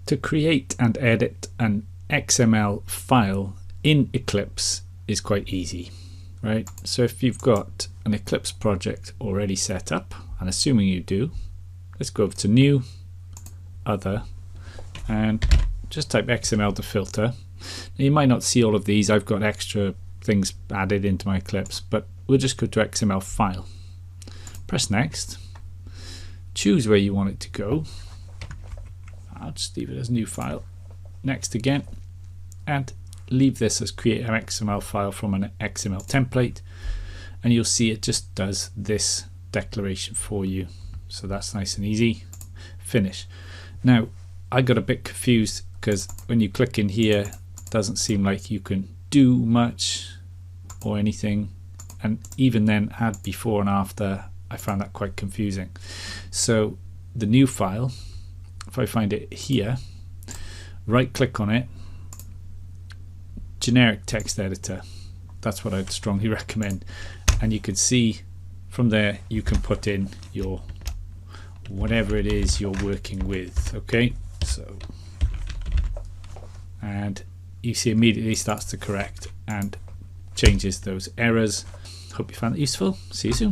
To create and edit an XML file in Eclipse is quite easy, right? So if you've got an Eclipse project already set up, and assuming you do, let's go over to New, Other, and just type XML to filter. Now you might not see all of these, I've got extra things added into my Eclipse, but we'll just go to XML file. Press next, choose where you want it to go. I'll just leave it as new file. Next again, and leave this as create an XML file from an XML template, and you'll see it just does this declaration for you. So that's nice and easy. Finish. Now I got a bit confused because when you click in here, it doesn't seem like you can do much or anything, and even then add before and after, I found that quite confusing. So the new file, if I find it here, right click on it, generic text editor, that's what I'd strongly recommend, and you can see from there you can put in your whatever it is you're working with. Okay, so, and you see immediately starts to correct and changes those errors. Hope you found it useful. See you soon.